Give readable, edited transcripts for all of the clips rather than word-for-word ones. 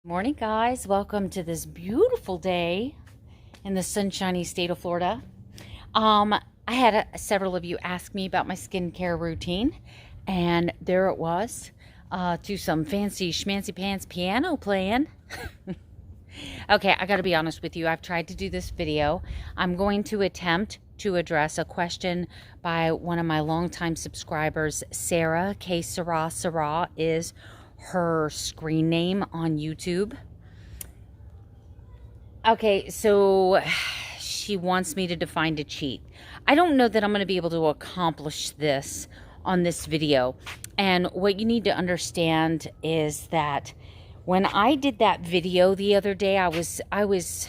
Morning, guys. Welcome to this beautiful day in the sunshiny state of Florida. I had several of you ask me about my skincare routine, and there it was, to some fancy schmancy pants piano playing. Okay, I gotta be honest with you. I've tried to do this video. I'm going to attempt to address a question by one of my longtime subscribers, Sarah. K. Sarah is her screen name on YouTube. Okay, so she wants me to define a cheat. I don't know that I'm going to be able to accomplish this on this video. And what you need to understand is that when I did that video the other day, I was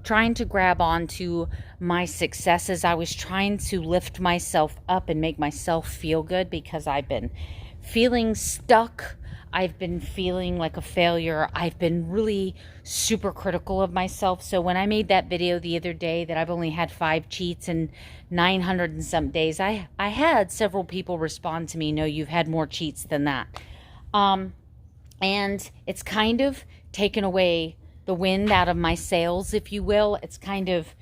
trying to grab onto my successes. I was trying to lift myself up and make myself feel good because I've been feeling stuck. I've been feeling like a failure. I've been really super critical of myself. So when I made that video the other day that I've only had 5 cheats in 900 and some days, I had several people respond to me, no, you've had more cheats than that. And it's kind of taken away the wind out of my sails, if you will. It's kind of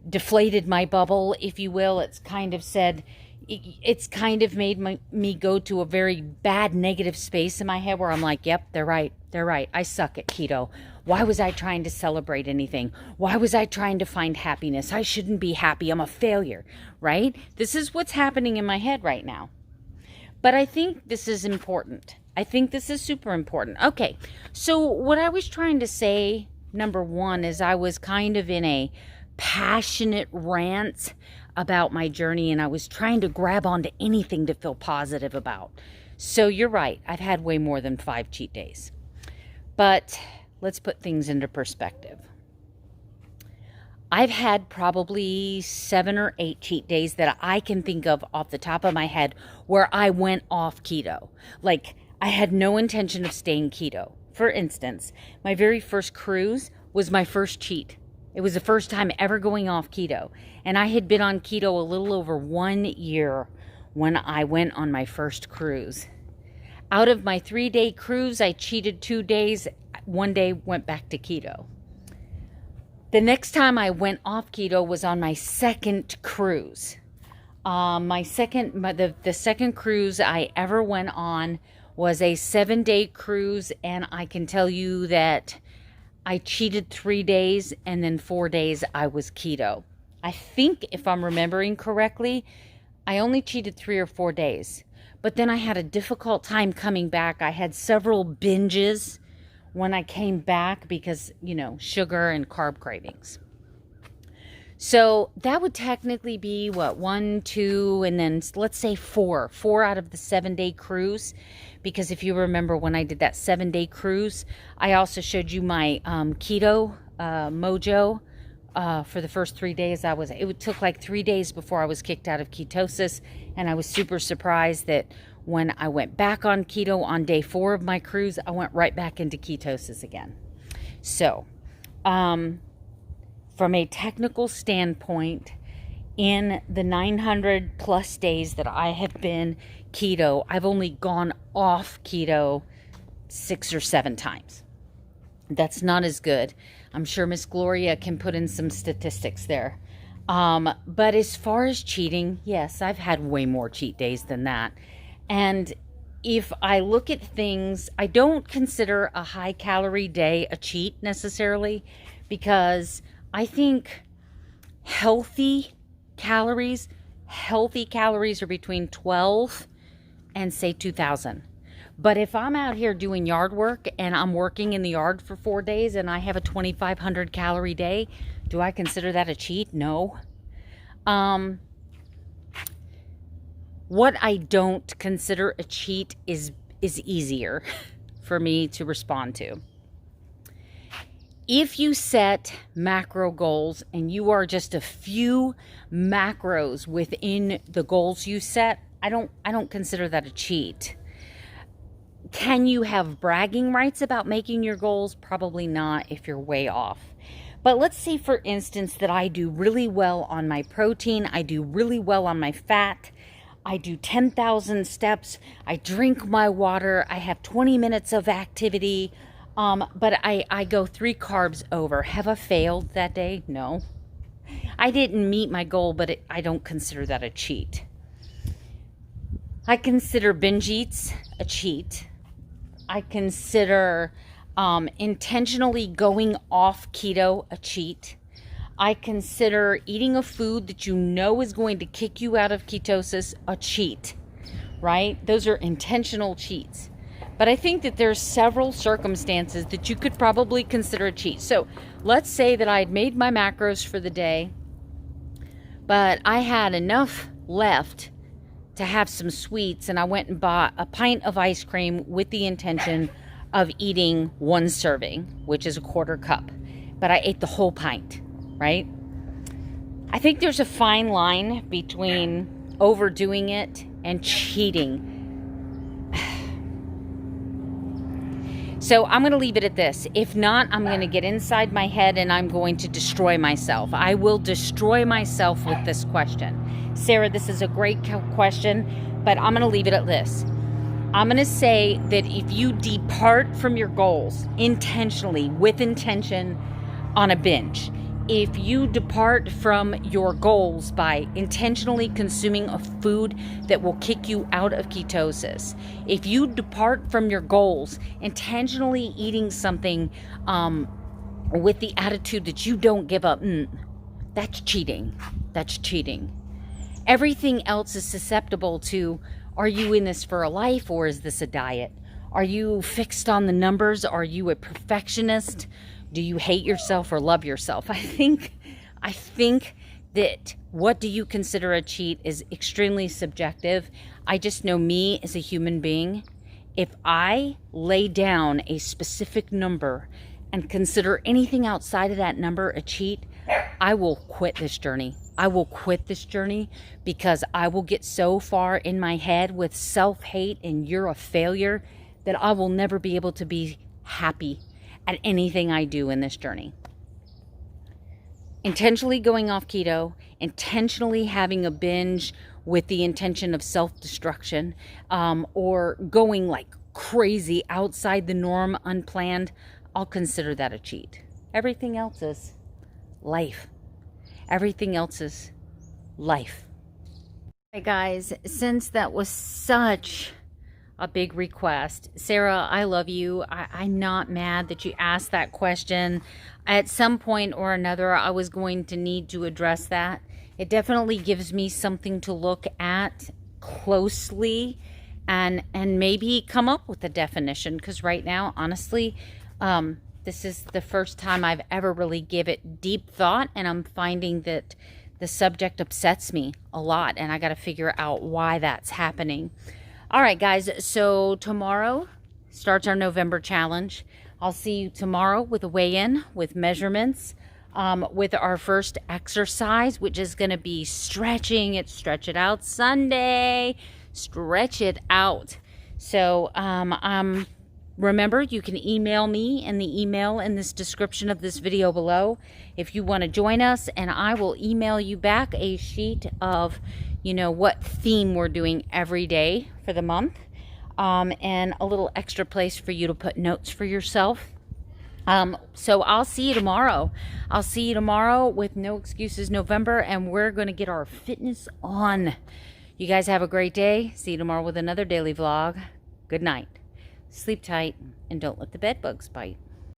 deflated my bubble, if you will. It's kind of said, it's kind of made me go to a very bad negative space in my head where I'm like, yep, they're right. I suck at keto. Why was I trying to celebrate anything? Why was I trying to find happiness? I shouldn't be happy. I'm a failure, right? This is what's happening in my head right now. But I think this is important. I think this is super important. Okay, so what I was trying to say, number one, is I was kind of in a passionate rant about my journey, and I was trying to grab onto anything to feel positive about. So you're right, I've had way more than 5 cheat days. But let's put things into perspective. I've had probably 7 or 8 cheat days that I can think of off the top of my head where I went off keto. Like, I had no intention of staying keto. For instance, my very first cruise was my first cheat. It was the first time ever going off keto. And I had been on keto a little over 1 year when I went on my first cruise. Out of my 3-day cruise, I cheated 2 days. 1 day went back to keto. The next time I went off keto was on my second cruise. The second cruise I ever went on was a 7-day cruise, and I can tell you that I cheated 3 days, and then 4 days I was keto. I think, if I'm remembering correctly, I only cheated 3 or 4 days. But then I had a difficult time coming back. I had several binges when I came back because, sugar and carb cravings. So that would technically be, 1, 2, and then let's say 4. 4 out of the 7-day cruise. Because if you remember when I did that 7-day cruise, I also showed you my keto mojo for the first 3 days. It took like 3 days before I was kicked out of ketosis, and I was super surprised that when I went back on keto on day 4 of my cruise, I went right back into ketosis again. So, from a technical standpoint, in the 900 plus days that I have been keto, I've only gone off keto 6 or 7 times. That's not as good. I'm sure Miss Gloria can put in some statistics there. But as far as cheating, yes, I've had way more cheat days than that. And if I look at things, I don't consider a high calorie day a cheat necessarily, because I think healthy calories are between 12 and say 2,000. But if I'm out here doing yard work and I'm working in the yard for 4 days and I have a 2,500 calorie day, do I consider that a cheat? No. What I don't consider a cheat is easier for me to respond to. If you set macro goals and you are just a few macros within the goals you set, I don't consider that a cheat. Can you have bragging rights about making your goals? Probably not if you're way off. But let's say, for instance, that I do really well on my protein, I do really well on my fat, I do 10,000 steps, I drink my water, I have 20 minutes of activity, But I go 3 carbs over. Have I failed that day? No. I didn't meet my goal, but I don't consider that a cheat. I consider binge eats a cheat. I consider intentionally going off keto a cheat. I consider eating a food that you know is going to kick you out of ketosis a cheat, right? Those are intentional cheats. But I think that there's several circumstances that you could probably consider a cheat. So let's say that I had made my macros for the day, but I had enough left to have some sweets, and I went and bought a pint of ice cream with the intention of eating 1 serving, which is a 1/4 cup. But I ate the whole pint, right? I think there's a fine line between overdoing it and cheating. So I'm going to leave it at this. If not, I'm going to get inside my head and I'm going to destroy myself. I will destroy myself with this question. Sarah, this is a great question, but I'm going to leave it at this. I'm going to say that if you depart from your goals intentionally, with intention on a binge, if you depart from your goals by intentionally consuming a food that will kick you out of ketosis, if you depart from your goals intentionally eating something with the attitude that you don't give up, that's cheating. That's cheating. Everything else is susceptible to, are you in this for a life or is this a diet? Are you fixed on the numbers? Are you a perfectionist? Do you hate yourself or love yourself? I think that what do you consider a cheat is extremely subjective. I just know me as a human being. If I lay down a specific number and consider anything outside of that number a cheat, I will quit this journey. I will quit this journey because I will get so far in my head with self-hate and you're a failure that I will never be able to be happy at anything I do in this journey. Intentionally going off keto, intentionally having a binge with the intention of self-destruction, or going like crazy outside the norm, unplanned, I'll consider that a cheat. Everything else is life. Everything else is life. Hey guys, since that was such a big request, Sarah, I love you. I'm not mad that you asked that question. At some point or another, I was going to need to address that. It definitely gives me something to look at closely and maybe come up with a definition, because right now, honestly, this is the first time I've ever really give it deep thought, and I'm finding that the subject upsets me a lot, and I got to figure out why that's happening. All right, guys, so tomorrow starts our November challenge. I'll see you tomorrow with a weigh-in, with measurements, with our first exercise, which is going to be stretching. It's Stretch It Out Sunday. Stretch it out. So remember, you can email me in the email in this description of this video below if you want to join us, and I will email you back a sheet of, you know, what theme we're doing every day for the month, and a little extra place for you to put notes for yourself. So I'll see you tomorrow. I'll see you tomorrow with No Excuses November, and we're going to get our fitness on. You guys have a great day. See you tomorrow with another daily vlog. Good night. Sleep tight, and don't let the bed bugs bite.